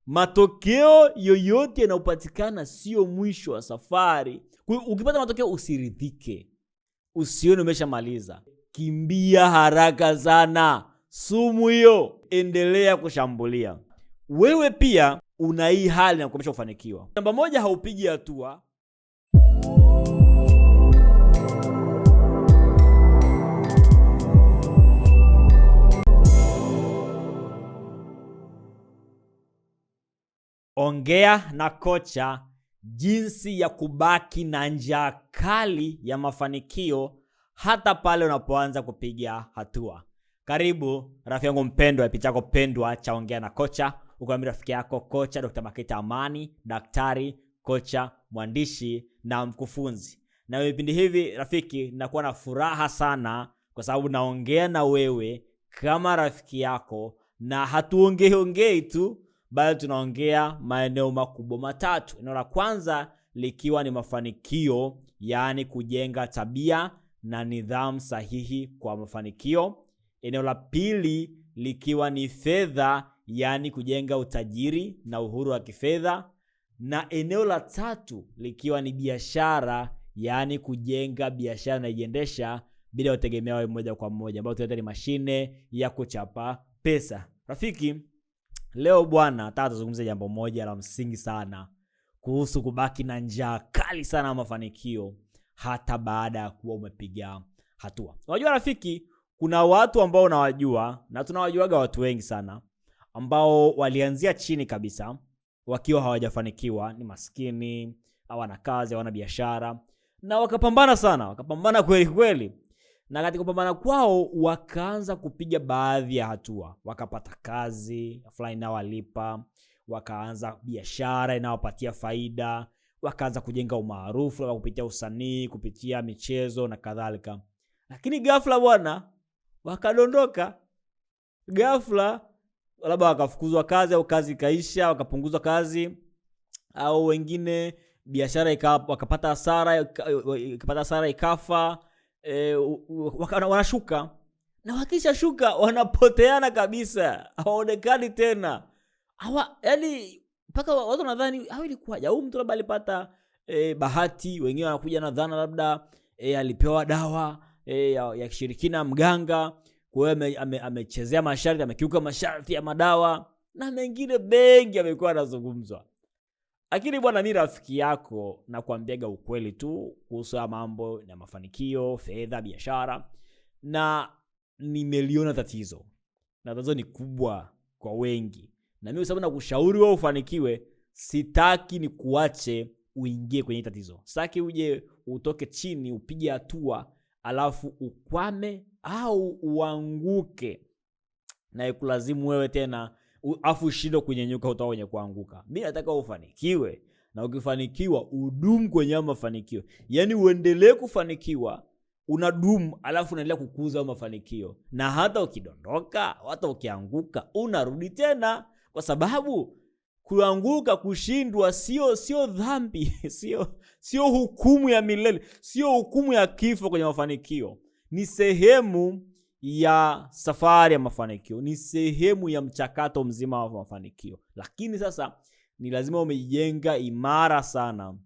matokeo yoyote yanayopatikana sio mwisho wa safari. Ukipata matokeo usiridhike, usione umeshamaliza. Kimbia haraka sana, sumu hiyo, endelea kushambulia. Wewe pia una hii hali na kukomesha kufanikiwa. Namba moja, haupigi hatua. Ongea na kocha jinsi ya kubaki na njaa kali ya mafanikio hata pale unapoanza kupiga hatua. Karibu rafiki yangu mpendwa, kipindi chako pendwa cha Ongea na Kocha. Uko na rafiki yako Kocha Dr. Maketa Amani, daktari, kocha, mwandishi na mkufunzi. Na vipindi hivi rafiki, ninakuwa na furaha sana kwa sababu naongea na wewe kama rafiki yako, na hatuongei tu, bali tunaongea maeneo makubwa matatu. Eneo la kwanza likiwa ni mafanikio, yani kujenga tabia na nidhamu sahihi kwa mafanikio. Eneo la pili likiwa ni fedha, yani kujenga utajiri na uhuru wa kifedha. Na eneo la tatu likiwa ni biashara, yani kujenga biashara na iendesha bila kutegemea wewe moja kwa moja, ambayo tunaita ni mashine ya kuchapa pesa. Rafiki, leo bwana, nataka tuzungumze jambo moja la msingi sana kuhusu kubaki na njaa kali sana ya mafanikio hata baada ya kuwa umepiga hatua. Unajua rafiki, kuna watu ambao unawajua, na tunawajuaga watu wengi sana, ambao walianzia chini kabisa wakiwa hawajafanikiwa, ni maskini, hawana kazi, hawana biashara, na wakapambana sana, wakapambana kweli kweli. Na katika kupambana kwao wakaanza kupiga baadhi ya hatua, wakapata kazi fulani inawalipa, wakaanza biashara inawapatia faida, wakaanza kujenga umaarufu kupitia usanii, kupitia michezo na kadhalika. Lakini ghafla bwana, wakadondoka. Ghafla labda wakafukuzwa kazi, au kazi kaisha, wakapunguzwa kazi, au wengine biashara wakapata hasara ikafa. Wanashuka, na wakisha shuka wanapoteana kabisa, hawaonekani tena. Yani mpaka watu wanadhani ilikuwaje, au mtu labda alipata bahati. Wengine wanakuja na dhana labda alipewa dawa ya kishirikina, mganga, kwa hiyo amechezea masharti, amekiuka masharti ya madawa, na mengine mengi yamekuwa yanazungumzwa. Lakini bwana, mimi rafiki yako nakwambiaga ukweli tu kuhusu mambo ya mafanikio, fedha, biashara, na nimeliona tatizo. Na tatizo ni kubwa kwa wengi. Na mimi sababu nakushauri wewe ufanikiwe, sitaki ni kuache uingie kwenye tatizo. Sitaki uje utoke chini upige hatua alafu ukwame au uanguke, na ikulazimu wewe tena afu ushindo kunyenyuka kutoka kwenye kuanguka. Mimi nataka ufanikiwe, na ukifanikiwa udumu kwenye mafanikio. Yani uendelee kufanikiwa, unadumu, alafu unaendelea kukuza mafanikio. Na hata ukidondoka, hata ukianguka, unarudi tena, kwa sababu kuanguka, kushindwa sio dhambi, sio hukumu ya milele, sio hukumu ya kifo kwenye mafanikio. Ni sehemu ya safari ya mafanikio, ni sehemu ya mchakato mzima wa mafanikio. Lakini sasa ni lazima umejenga imara sana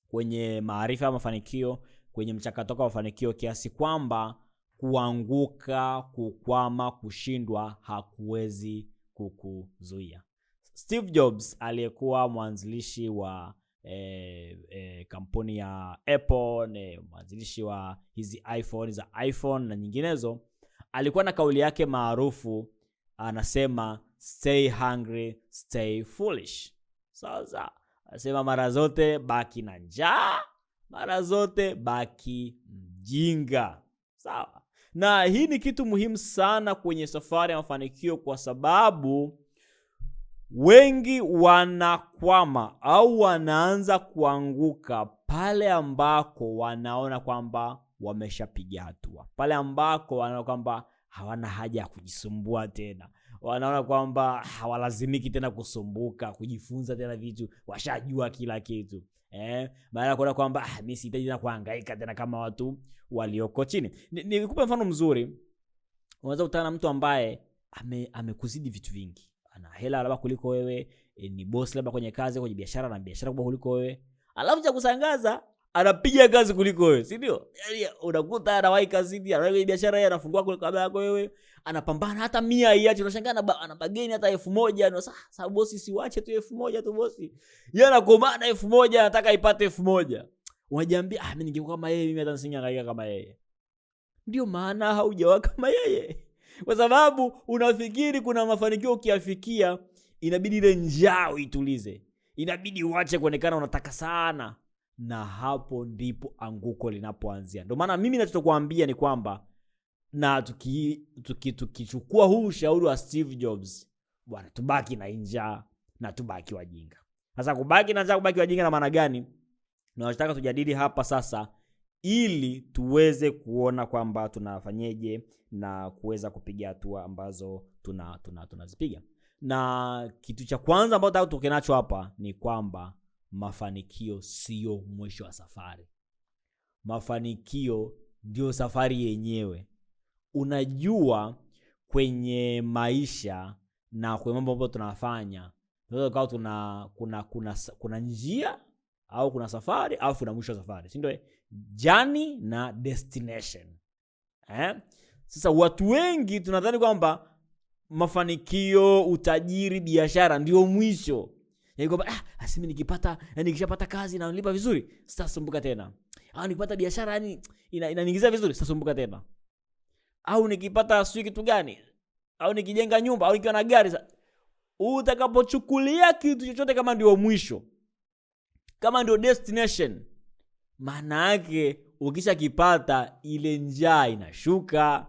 kwenye maarifa ya mafanikio, kwenye mchakato wa mafanikio, kiasi kwamba kuanguka, kukwama, kushindwa hakuwezi kukuzuia. Steve Jobs aliyekuwa mwanzilishi wa kampuni ya Apple, mwanzilishi wa hizi iPhone na nyinginezo, alikuwa na kauli yake maarufu, anasema stay hungry, stay foolish. Sasa anasema mara zote baki na njaa, mara zote baki mjinga. Sawa? Na hii ni kitu muhimu sana kwenye safari ya mafanikio, kwa sababu wengi wanakwama au wanaanza kuanguka pale ambako wanaona kwamba wameshapiga hatua, pale ambako wanaona kwamba hawana haja ya kujisumbua tena, wanaona kwamba hawalazimiki tena kusumbuka, kujifunza tena vitu, washajua kila kitu. Baada ya kuona kwamba mimi sihitaji tena kuhangaika tena kama watu walioko chini. Nikupe mfano mzuri. Unaweza kutana na mtu ambaye amekuzidi vitu vingi, ana hela labda kuliko wewe, ni boss labda kwenye kazi, kwenye biashara, na biashara kubwa kuliko wewe. Alafu cha kusangaza anapiga kazi kuliko wewe, si ndio? Yaani unakuta anawahi kazini, anawahi biashara yeye anafungua kuliko kabla yako wewe, anapambana hata 100 iache, unashangaa anabageni hata 1000, na sasa bosi siwache tu 1000 tu bosi. Yeye anakomana 1000, anataka ipate 1000. Unajiambia mimi ningekuwa kama yeye, mimi hata nisingehangaika kama yeye. Ndio maana haujawa kama yeye. Kwa sababu unafikiri kuna mafanikio ukiyafikia inabidi ile njaa uitulize. Inabidi uache kuonekana unataka sana, na hapo ndipo anguko linapoanzia. Ndio maana mimi ninachokuambia ni kwamba, na tukichukua huu ushauri wa Steve Jobs, bwana, tubaki na njaa na tubaki wajinga. Sasa kubaki na njaa, kubaki wajinga na maana gani? Tunataka tujadili hapa sasa, ili tuweze kuona kwamba tunafanyeje na kuweza kupiga hatua ambazo tunazipiga. Na kitu cha kwanza ambacho nataka tutoke nacho hapa ni kwamba mafanikio sio mwisho wa safari. Mafanikio ndio safari yenyewe. Unajua, kwenye maisha na kwenye mambo ambayo tunafanya, tunaweza kuwa kuna njia au kuna safari au kuna mwisho wa safari, si ndio? Journey na destination. Sasa watu wengi tunadhani kwamba mafanikio, utajiri, biashara ndio mwisho. Yaani kwamba asimi nikishapata kazi na nilipa vizuri, sitasumbuka tena. Au nikipata biashara yani inaniingiza vizuri, sitasumbuka tena. Au nikipata sio kitu gani, au nikijenga nyumba, au nikiwa na gari. Utakapochukulia kitu chochote kama ndio mwisho, kama ndio destination, maana yake ukishakipata ile njaa inashuka,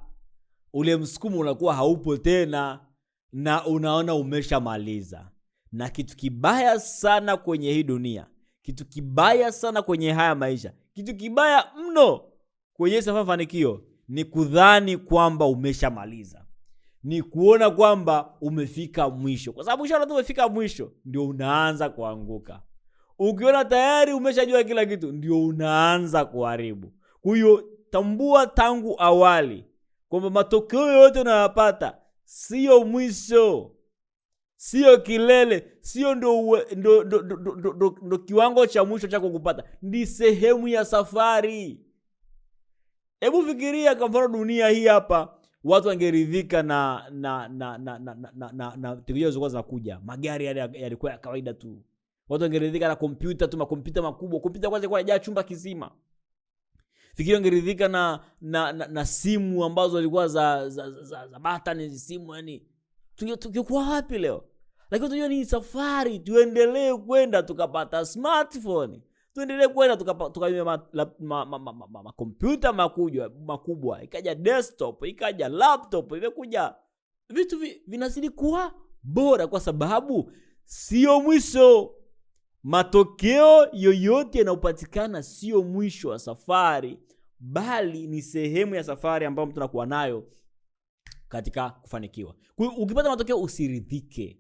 ule msukumo unakuwa haupo tena, na unaona umeshamaliza. Na kitu kibaya sana kwenye hii dunia, kitu kibaya sana kwenye haya maisha, kitu kibaya mno kwenye safari mafanikio ni kudhani kwamba umeshamaliza, ni kuona kwamba umefika mwisho. Kwa sababu ukishaona tu umefika mwisho, ndio unaanza kuanguka. Ukiona tayari umeshajua kila kitu, ndio unaanza kuharibu. Kwa hiyo tambua tangu awali kwamba matokeo yote unayopata sio mwisho, sio kilele, sio ndo kiwango cha mwisho cha kupata, ni sehemu ya safari. Hebu fikiria kwa mfano dunia hii hapa, watu wangeridhika na teknolojia zilizokuwa zinakuja. Magari yalikuwa ya kawaida tu. Watu wangeridhika na kompyuta tu, makompyuta makubwa. Kompyuta kwanza ilikuwa inajaa chumba kizima. Fikiria wangeridhika na simu ambazo zilikuwa za button, simu yani. Tungekuwa wapi leo? Lakini tunajua ni safari, tuendelee kwenda tukapata smartphone. Tuendelee kwenda tukatumia makompyuta makubwa, ikaja desktop, ikaja laptop, imekuja vitu vinazidi kuwa bora, kwa sababu sio mwisho. Matokeo yoyote yanayopatikana sio mwisho wa safari, bali ni sehemu ya safari ambayo mtu anakuwa nayo katika kufanikiwa. Kwa hiyo ukipata matokeo usiridhike,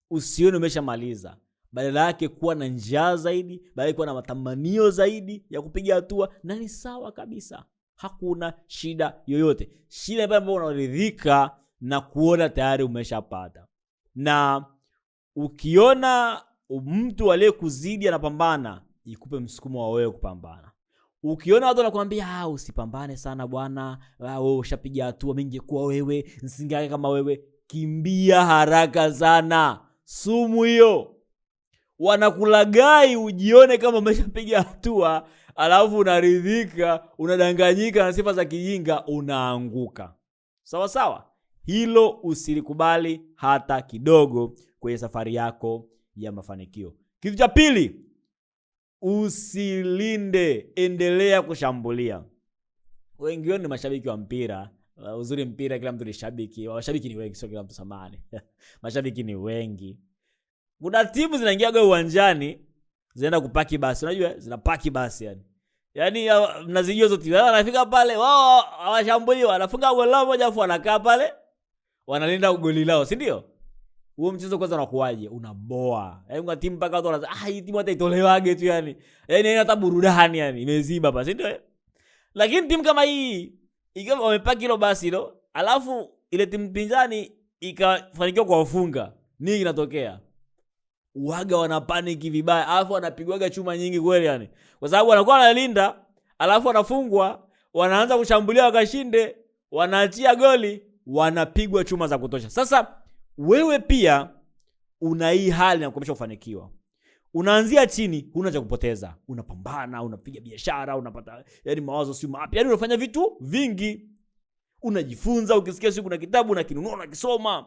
usione umeshamaliza. Badala yake kuwa na njaa zaidi, badala yake kuwa na matamanio zaidi ya kupiga hatua, na ni sawa kabisa. Hakuna shida yoyote. Shida ni ambapo unaridhika na kuona tayari umeshapata. Na ukiona mtu aliyekuzidi anapambana, ikupe msukumo wa wewe kupambana. Ukiona watu wanakuambia usipambane sana bwana, wewe ushapiga hatua, mimi ningekuwa wewe, nisingeke kama wewe, kimbia haraka sana. Sumu hiyo. Wanakulagai ujione kama umeshapiga hatua, alafu unaridhika, unadanganyika na sifa za kijinga, unaanguka. Sawa sawa? Hilo usilikubali hata kidogo kwenye safari yako ya mafanikio. Kitu cha pili, usilinde, endelea kushambulia. Wengi wao ni mashabiki wa mpira. Uzuri mpira kila mtu ni shabiki. Washabiki ni wengi, sio kila mtu samani. Mashabiki ni wengi. Kuna timu zinaingia uwanjani, zinaenda kupaki basi. Unajua zinapaki basi yani. Yaani mnazijua zote. Wanafika pale, wao hawashambuli, wanafunga goli lao moja afu wanakaa pale. Wanalinda goli lao, si ndio? Huo mchezo kwanza unakuaje? Unaboa. Yaani kuna timu mpaka watu wanaanza hii timu hata itolewage tu yani. Yaani hata burudani yani imeziba hapa, si ndio? Lakini timu kama hii ikiwa wamepaki hilo basi hilo, alafu ile timu pinzani ikafanikiwa kuwafunga. nini kinatokea? Uaga wanapaniki vibaya, alafu wanapigwaga chuma nyingi kweli yani. Kwa sababu wanakuwa wanalinda, alafu wanafungwa, wanaanza kushambulia wakashinde, wanaachia goli, wanapigwa chuma za kutosha. Sasa wewe pia una hii hali na kukomesha kufanikiwa. Unaanzia chini, huna cha kupoteza. Unapambana, unapiga biashara, unapata yani mawazo si mapya. Yani unafanya vitu vingi. Unajifunza, ukisikia siku kuna kitabu na kinunua na kisoma.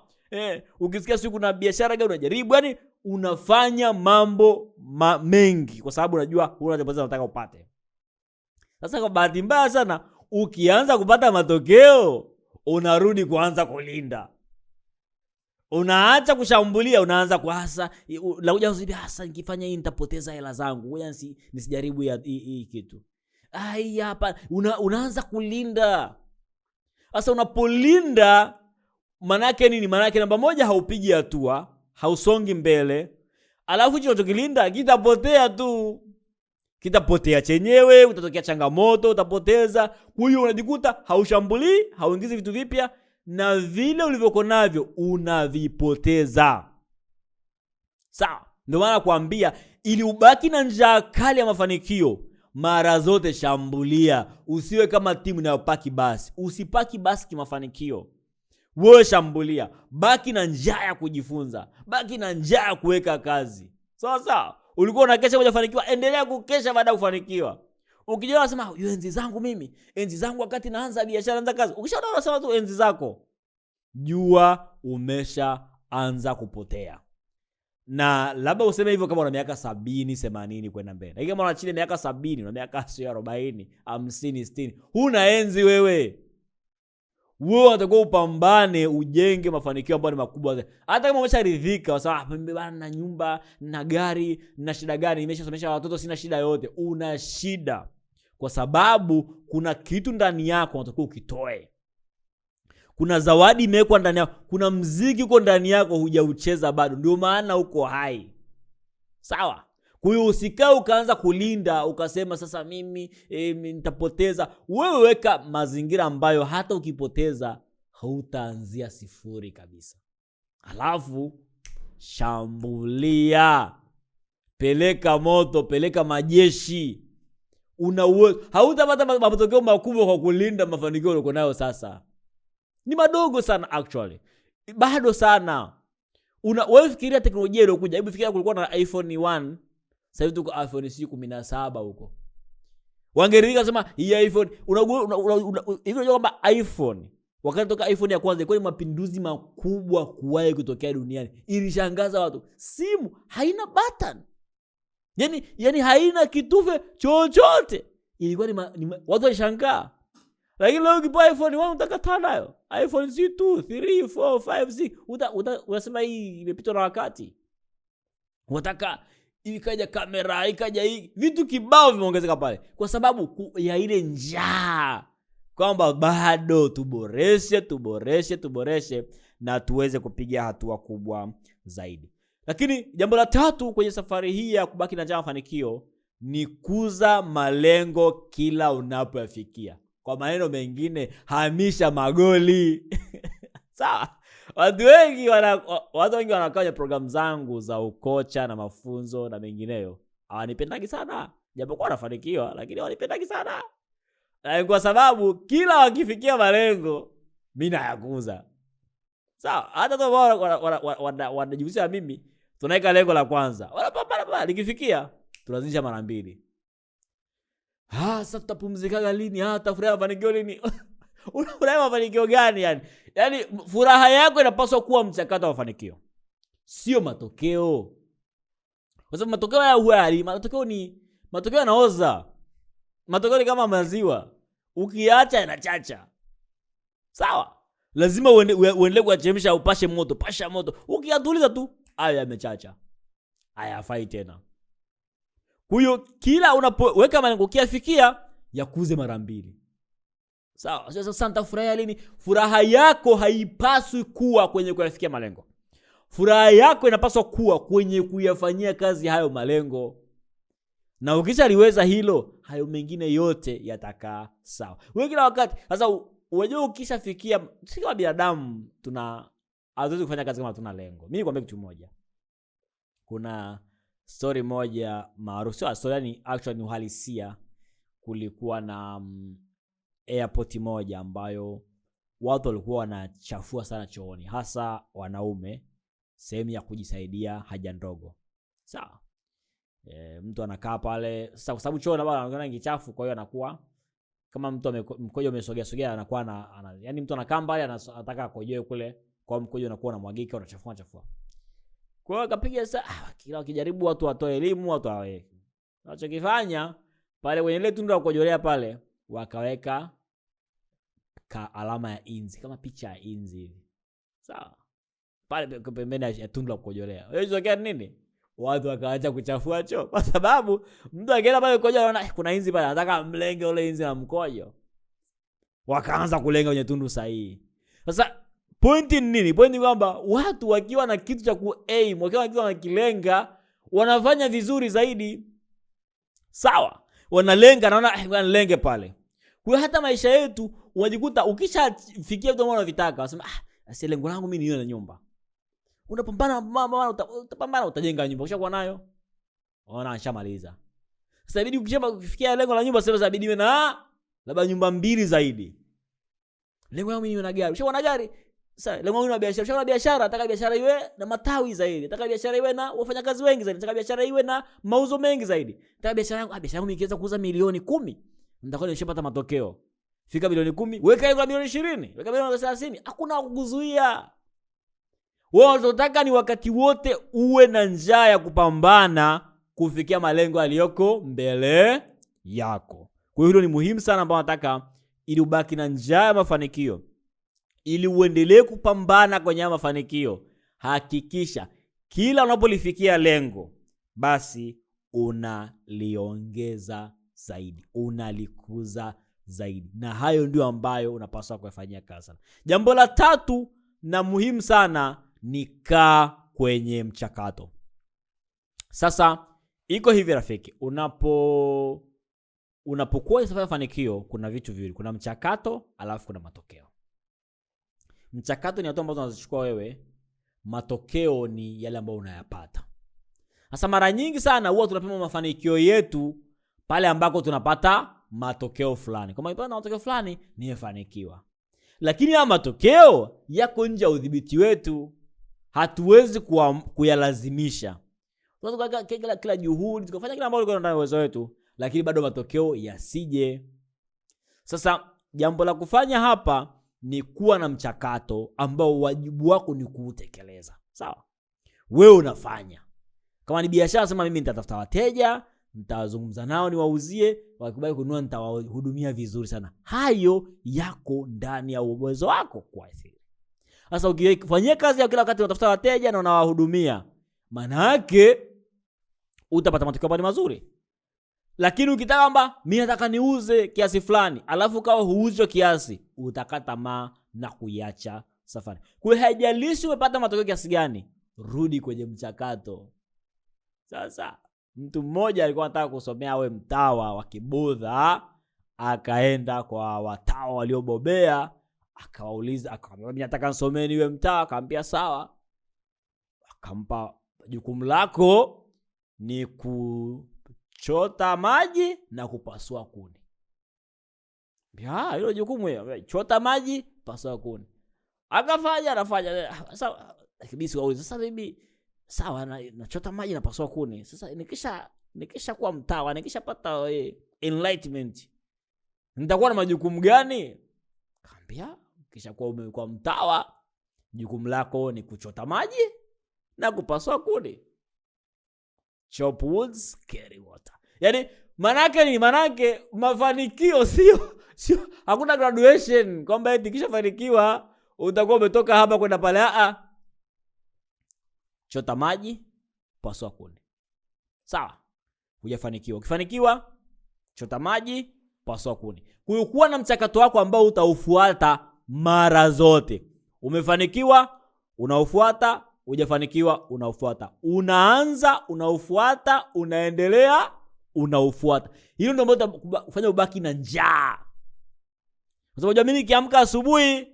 Ukisikia siku kuna biashara gani unajaribu. Yani unafanya mambo mengi kwa sababu unajua huna cha kupoteza, unataka upate. Sasa kwa bahati mbaya sana, ukianza kupata matokeo, unarudi kuanza kulinda. Unaacha kushambulia, unaanza kuhasa, unakuja kusema hasa nikifanya hii nitapoteza hela zangu. Ngoja nisijaribu hii kitu. Hapa unaanza kulinda. Sasa unapolinda maana yake nini? Maana yake namba moja, haupigi hatua, hausongi mbele. Alafu hicho unachokilinda kitapotea tu. Kitapotea chenyewe, utatokea changamoto, utapoteza. Kwa hiyo unajikuta haushambulii, hauingizi vitu vipya, na vile ulivyoko navyo unavipoteza. Sawa? Ndio maana kuambia ili ubaki na njaa kali ya mafanikio, mara zote shambulia. Usiwe kama timu inayopaki basi. Usipaki basi kimafanikio. Wewe shambulia. Baki na njaa ya kujifunza. Baki na njaa ya kuweka kazi. Sawa? Ulikuwa unakesha hujafanikiwa, endelea kukesha baada ya kufanikiwa. Ukijua unasema enzi zangu mimi, enzi zangu wakati naanza biashara, naanza kazi. Ukishaona unasema tu enzi zako, jua umeshaanza kupotea. Na labda useme hivyo kama una miaka 70, 80 kwenda mbele. Lakini kama una chini miaka 70, una miaka 40, 50, 60, huna enzi wewe. Wewe unatakiwa upambane, ujenge mafanikio ambayo ni makubwa. Hata kama umesharidhika, wasema bana na nyumba, na gari, na shida gani, nimeshasomesha watoto, sina shida yote. Una shida kwa sababu kuna kitu ndani yako unatakiwa ukitoe. Kuna zawadi imewekwa ndani yako, kuna muziki uko ndani yako hujaucheza bado, ndio maana uko hai. Sawa? Kwa hiyo usikae ukaanza kulinda ukasema sasa mimi nitapoteza. Wewe weka mazingira ambayo hata ukipoteza hautaanzia sifuri kabisa. Alafu shambulia. Peleka moto, peleka majeshi. Una uwezo. Hautapata matokeo makubwa kwa kulinda mafanikio uliko nayo sasa. Ni madogo sana actually. Bado sana. Wewe fikiria teknolojia ile kuja. Hebu fikiria kulikuwa na iPhone 1. Sasa hivi tuko iPhone 17 huko. Wangeridhika sema hii iPhone hivi unajua kwamba iPhone wakati toka iPhone ya kwanza ilikuwa ni mapinduzi makubwa kuwahi kutokea duniani. Ilishangaza watu. Simu haina button. Yaani haina kitufe chochote. Ilikuwa ni watu walishangaa. Lakini leo ukipa iPhone 1 utakataa nayo. iPhone 2, 3, 4, 5, 6 unasema hii imepitwa na wakati. Unataka ikaja kamera, ikaja hii, vitu kibao vimeongezeka pale kwa sababu ya ile njaa kwamba bado tuboreshe na tuweze kupiga hatua kubwa zaidi. Lakini jambo la tatu kwenye safari hii ya kubaki na njaa mafanikio ni kuza malengo kila unapoyafikia. Kwa maneno mengine, hamisha magoli. Sawa? Watu wengi wanakaa kwenye programu zangu za ukocha na mafunzo na mengineyo. Hawanipendagi sana. Japokuwa wanafanikiwa, lakini hawanipendagi sana. Na kwa sababu kila wakifikia malengo, mimi nayakuza. Sawa? Hata tu wanajihusisha mimi, tunaweka lengo la kwanza. Wanapambana likifikia, tunazidisha mara 2. Sasa tutapumzikaga lini? Tutafurahi mafanikio lini? Unafurahi mafanikio gani yani? Yaani furaha yako inapaswa kuwa mchakato wa mafanikio, sio matokeo. Kwa sababu matokeo ya huari, matokeo yanaoza. Matokeo ni kama maziwa. Ukiacha yanachacha. Sawa? Lazima uendelee kuachemsha, upashe moto, pasha moto. Ukiyatuliza tu, hayo yamechacha. Hayafai tena. Kwa hiyo kila unapoweka malengo ukiafikia, yakuze mara 2. Sawa? Sasa nitafurahi lini? Furaha yako haipaswi kuwa kwenye kuyafikia malengo. Furaha yako inapaswa kuwa kwenye kuyafanyia kazi hayo malengo. Na ukishaliweza hilo, hayo mengine yote yatakaa sawa. Wewe kila wakati, sasa unajua ukishafikia, sisi kama binadamu hatuwezi kufanya kazi kama hatuna lengo. Mimi nikwambia kitu moja. Kuna story moja maarufu, sio story, ni actually ni uhalisia. Kulikuwa na airport moja ambayo watu walikuwa wanachafua sana chooni, hasa wanaume, sehemu ya kujisaidia haja ndogo. Sawa. Mtu anakaa pale, sasa kwa sababu choo labda anaonekana ni chafu, kwa hiyo anakuwa kama mtu mkojo umesogea anakuwa yani mtu anakaa mbali anataka akojoe kule, kwa mkojo unakuwa unamwagika, unachafua. Kwa hiyo akapiga sasa, kila wakijaribu watu watoe elimu, watu wawe. Wanachokifanya pale kwenye ile tundu la kukojolea pale, wakaweka alama ya inzi, kama picha ya inzi hivi. Sawa. Pale pembeni ya tundu la kukojolea. Hiyo hiyo nini? Watu wakaacha kuchafua choo, kwa sababu mtu akienda pale kukojoa anaona kuna inzi pale, anataka mlenge ule inzi na mkojo. Wakaanza kulenga kwenye tundu sahihi. Sasa pointi ni nini? Pointi kwamba watu wakiwa na kitu cha ku-aim, wakiwa na kilenga, wanafanya vizuri zaidi. Sawa. Wanalenga, naona nilenge pale. Kwa hata maisha yetu unajikuta ukishafikia vitu ambavyo unavitaka, unasema asi lengo langu mimi niwe na nyumba. Utapambana utajenga nyumba, ukishakuwa nayo unaona anshamaliza. Sasa inabidi ukifikia lengo la nyumba, sasa inabidi iwe na labda nyumba 2 zaidi. Lengo langu mimi niwe na gari. Ukishakuwa na gari, sasa lengo langu ni biashara. Ukishakuwa na biashara, nataka biashara iwe na matawi zaidi. Nataka biashara iwe na wafanyakazi wengi zaidi. Nataka biashara iwe na mauzo mengi zaidi. Nataka biashara yangu ikiweza kuuza milioni 10, nitakuwa nimeshapata matokeo. Fika milioni 10, weka hiyo milioni 20, weka milioni 30, hakuna kukuzuia. Wewe unataka ni wakati wote uwe na njaa ya kupambana kufikia malengo yaliyoko mbele yako. Kwa hiyo hilo ni muhimu sana, ambao nataka ili ubaki na njaa ya mafanikio, ili uendelee kupambana kwenye mafanikio. Hakikisha kila unapolifikia lengo, basi unaliongeza zaidi, unalikuza zaidi. Na hayo ndio ambayo unapaswa kufanyia kazi. Jambo la 3 na muhimu sana ni kaa kwenye mchakato. Sasa iko hivi rafiki, unapokuwa safari ya mafanikio, kuna vitu viwili, kuna mchakato alafu kuna matokeo. Mchakato ni hatua ambazo unazichukua wewe, matokeo ni yale ambayo unayapata. Sasa mara nyingi sana huwa tunapima mafanikio yetu pale ambako tunapata matokeo fulani. Kama ipata matokeo fulani, nimefanikiwa. Lakini haya matokeo yako nje ya udhibiti wetu. Hatuwezi kuyalazimisha. Tunataka kila juhudi, tukafanya kila ambalo liko ndani ya uwezo wetu, lakini bado matokeo yasije. Sasa jambo la kufanya hapa ni kuwa na mchakato ambao wajibu wako ni kuutekeleza. Sawa? Wewe unafanya. Kama ni biashara, sema mimi nitatafuta wateja, nitawazungumza nao niwauzie, wakikubali kununua nitawahudumia vizuri sana. Hayo yako ndani ya uwezo wako kuathiri. Sasa ukifanyia kazi ya kila wakati unatafuta wateja na unawahudumia, maana yake utapata matokeo mazuri. Lakini ukitaka kwamba mimi nataka niuze kiasi fulani, alafu kawa huuzo kiasi, utakata tamaa na kuiacha safari. Kwa hiyo haijalishi umepata matokeo kiasi gani, rudi kwenye mchakato. Sasa mtu mmoja alikuwa anataka kusomea awe mtawa wa Kibudha, akaenda kwa watawa waliobobea, akawauliza, akamwambia mimi nataka nisomee niwe mtawa. Akamwambia sawa. Akampa jukumu lako ni kuchota maji na kupasua kuni. Hilo jukumu hilo, chota maji, pasua kuni. Anafanya. Sasa kibisi wauliza, sasa bibi, sawa nachota maji na pasua kuni. Sasa nikisha kuwa mtawa, nikishapata enlightenment, nitakuwa na majukumu gani? Kaambia kisha kuwa umekuwa mtawa, jukumu lako ni kuchota maji na kupasua kuni. Chop woods, carry water. Yaani manake mafanikio sio hakuna graduation kwamba eti kishafanikiwa utakuwa umetoka hapa kwenda pale. Chota maji, pasua kuni. Sawa? Hujafanikiwa. Ukifanikiwa, chota maji, pasua kuni. Kuwa na mchakato wako ambao utaufuata mara zote. Umefanikiwa, unaufuata. Hujafanikiwa, unaufuata. Unaanza, unaufuata, unaendelea, unaufuata. Hilo ndio ambalo kufanya ubaki na njaa. Kwa sababu mimi nikiamka asubuhi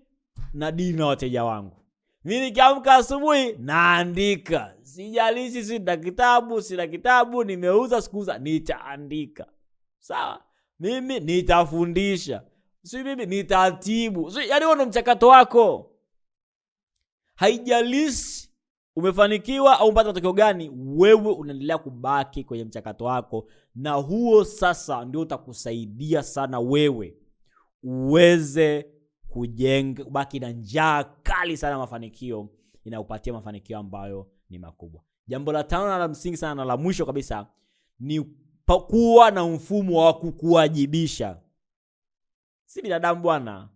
na dili na wateja wangu. Mimi nikiamka asubuhi naandika. Sijalishi sina kitabu, nimeuza sikuuza, nitaandika. Sawa? Mimi nitafundisha. Mimi nitatibu. Yaani huo ndo mchakato wako. Haijalishi umefanikiwa au umepata matokeo gani, wewe unaendelea kubaki kwenye mchakato wako, na huo sasa ndio utakusaidia sana wewe uweze kujenga, kubaki na njaa kali sana mafanikio, inakupatia mafanikio ambayo ni makubwa. Jambo la 5 na la msingi sana na la mwisho kabisa ni kuwa na mfumo wa kukuwajibisha. Si binadamu bwana.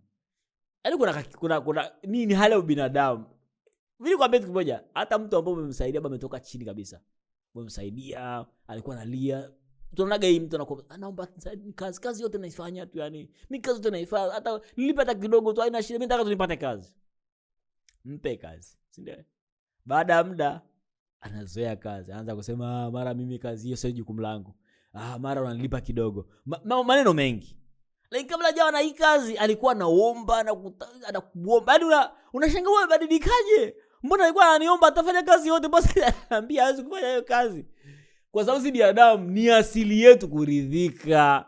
Yaani kuna nini hali ya binadamu. Vile kwa kitu kimoja, hata mtu ambaye umemsaidia baba ametoka chini kabisa. Umemsaidia, alikuwa analia. Tunaonaga hii mtu anakuwa anaomba kazi yote naifanya tu, yani mimi kazi yote naifanya, hata nilipata kidogo tu haina shida, mimi nataka tunipate kazi. Mpe kazi, si ndio? Baada ya muda anazoea kazi, anaanza kusema mara mimi kazi hiyo sio jukumu langu. Mara unanilipa kidogo. Maneno mengi. Lakini kabla hajawa na hii kazi alikuwa anaomba na anakuomba. Hadi unashangaa wewe badilikaje? Mbona alikuwa ananiomba atafanya kazi yote, basi ananiambia hawezi kufanya hiyo kazi. Kwa sababu si binadamu, ni asili yetu kuridhika.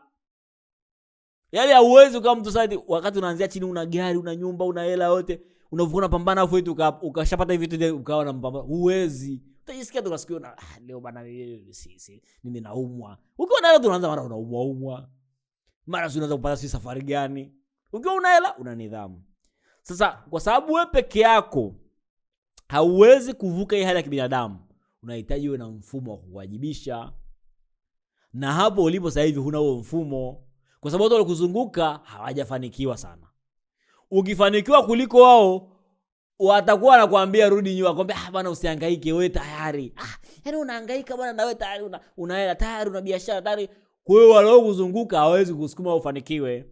Yaani hauwezi kama mtu sasa wakati unaanzia chini, una gari, una nyumba, una hela yote, unavuna pambana afu eti ukashapata hivi vitu ukawa na mpambano. Huwezi. Utajisikia tu kasikia na leo bana mimi naumwa. Ukiwa na hela tunaanza mara unaumwa. Mara unaanza kupata safari gani? Ukiwa una hela una nidhamu. Sasa kwa sababu wewe peke yako hauwezi kuvuka hii hali ya kibinadamu, unahitaji uwe na mfumo wa kuwajibisha. Na hapo ulipo sasa hivi huna huo mfumo, kwa sababu watu walokuzunguka hawajafanikiwa sana. Ukifanikiwa kuliko wao, watakuwa wanakuambia rudi nyuma, kwambia bwana usihangaike, wewe tayari. Yaani unahangaika bwana, na wewe tayari una hela tayari, una biashara tayari. Kwa hiyo walokuzunguka hawezi kusukuma ufanikiwe.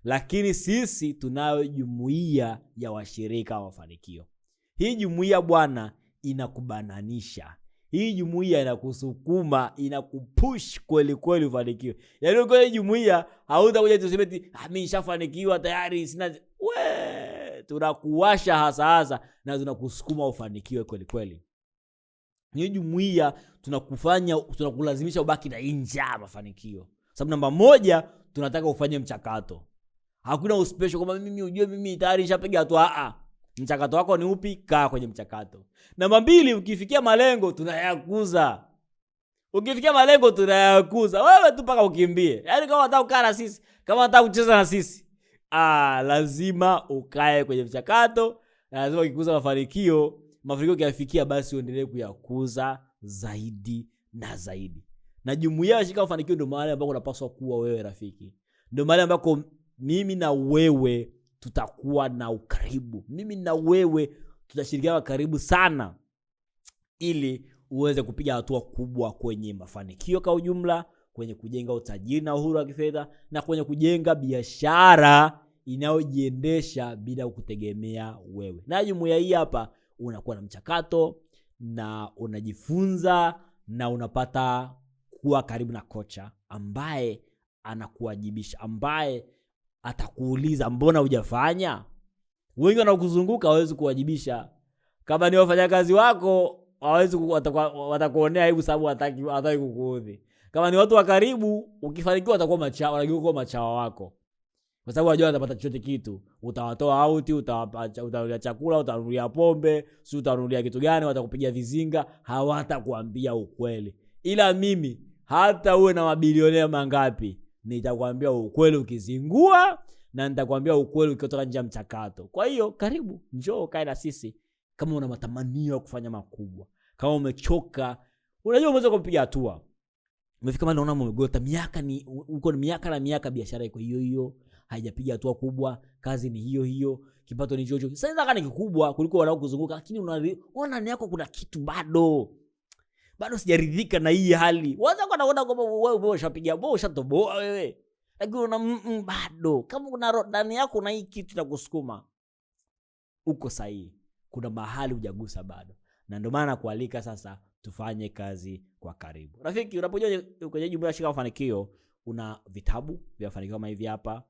Lakini sisi tunayo jumuiya ya washirika wa mafanikio. Hii jumuiya bwana inakubananisha. Hii jumuiya inakusukuma, inakupush kweli kweli ufanikiwe. Yaani kwa hii jumuiya hautakuja tuseme mimi nishafanikiwa tayari sina. Tunakuwasha hasa na tunakusukuma ufanikiwe kweli kweli. Hii jumuiya tunakulazimisha ubaki na njaa mafanikio. Sababu namba 1 tunataka ufanye mchakato. Hakuna uspecial kwamba mimi ujue mimi tayari nishapiga hatua. Mchakato wako ni upi? Kaa kwenye mchakato. Namba 2, ukifikia malengo tunayakuza. Wewe tu paka ukimbie. Yaani kama unataka kukaa na sisi, kama unataka kucheza na sisi, lazima ukae kwenye mchakato. Lazima ukikuza mafanikio kiafikia, basi uendelee kuyakuza zaidi na zaidi. Na jumuiya ya shika mafanikio ndio mahali ambako unapaswa kuwa wewe rafiki. Ndio mahali ambako mimi na wewe tutakuwa na ukaribu. Mimi na wewe tutashirikiana karibu sana, ili uweze kupiga hatua kubwa kwenye mafanikio kwa ujumla, kwenye kujenga utajiri na uhuru wa kifedha, na kwenye kujenga biashara inayojiendesha bila kutegemea wewe. Na jumuiya hii hapa unakuwa na mchakato, na unajifunza, na unapata kuwa karibu na kocha ambaye anakuwajibisha, ambaye atakuuliza mbona hujafanya. Wengi wanakuzunguka hawezi kuwajibisha. Kama ni wafanyakazi wako hawezi, watakuonea aibu sababu hataki kukuudhi. Kama ni watu wa karibu, ukifanikiwa watakuwa machawa, wanageuka machawa wako. Kwa sababu wajua watapata chochote kitu. Utawatoa out, utawanunulia chakula, utawanunulia pombe, si utawanunulia kitu gani, watakupigia vizinga, hawatakuambia ukweli. Ila mimi hata uwe na mabilionea mangapi, nitakwambia ukweli ukizingua, na nitakwambia ukweli ukitoka nje ya mchakato. Kwa hiyo karibu, njoo kae na sisi. Kama una matamanio ya kufanya makubwa, kama umechoka, unajua umeweza kupiga hatua, umefika mahali unaona umegota, uko ni miaka na miaka, biashara iko hiyo haijapiga hatua kubwa, kazi ni hiyo, kipato ni hicho. Sasa nataka ni kikubwa kuliko wanao kuzunguka, lakini unaona ndani yako kuna kitu bado sijaridhika na hii hali. Waanza kuona kwamba wewe umeshapiga, wewe ushatoboa wewe, lakini una bado, kama kuna ndani yako na hii kitu cha kusukuma, uko sahihi. Kuna mahali hujagusa bado, na ndio maana kualika sasa tufanye kazi kwa karibu. Rafiki, unapojua kwenye jumuiya ya shika mafanikio, una vitabu vya mafanikio kama hivi hapa,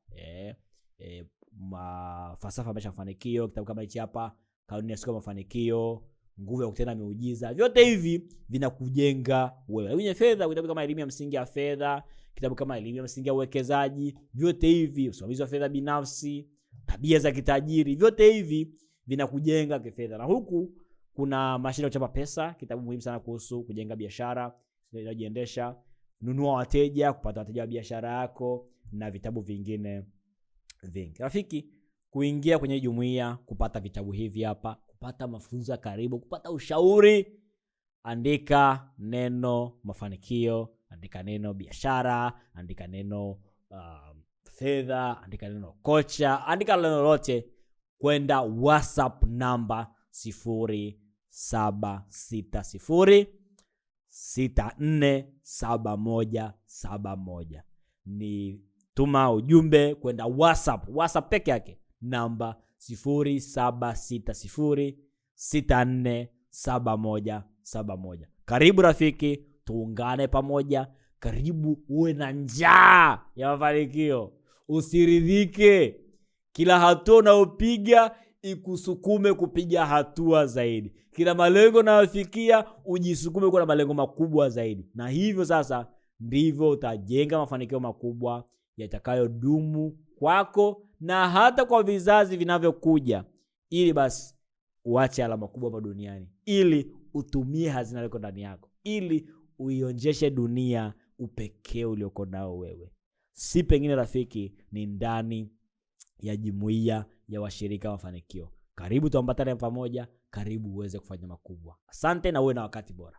falsafa ya mafanikio, kitabu kama hichi hapa, kanuni ya 6 ya mafanikio, nguvu ya kutenda miujiza. Vyote hivi vinakujenga wewe. Kwenye fedha, kitabu kama elimu ya msingi ya fedha, kitabu kama elimu ya msingi ya uwekezaji, vyote hivi, usimamizi wa fedha binafsi, tabia za kitajiri, vyote hivi vinakujenga kifedha. Na huku kuna mashine ya kuchapa pesa, kitabu muhimu sana kuhusu kujenga biashara inayojiendesha, nunua wateja, kupata wateja wa biashara yako, na vitabu vingine vingi. Rafiki, kuingia kwenye jumuiya, kupata vitabu hivi hapa, kupata mafunzo ya karibu, kupata ushauri, andika neno mafanikio, andika neno biashara, andika neno fedha, andika neno kocha, andika neno lolote kwenda WhatsApp namba 0760647171. Ni tuma ujumbe kwenda WhatsApp peke yake, namba 0760647171. Karibu rafiki, tuungane pamoja. Karibu uwe na njaa ya mafanikio. Usiridhike. Kila hatua unayopiga ikusukume kupiga hatua zaidi. Kila malengo unayofikia ujisukume kwa malengo makubwa zaidi. Na hivyo sasa ndivyo utajenga mafanikio makubwa yatakayodumu kwako na hata kwa vizazi vinavyokuja, ili basi uache alama kubwa hapa duniani, ili utumie hazina yako ndani yako, ili uionjeshe dunia upekee ulioko nao wewe. Si pengine rafiki, ni ndani ya jumuiya ya washirika wa mafanikio. Karibu tuambatane pamoja, karibu uweze kufanya makubwa. Asante na uwe na wakati bora.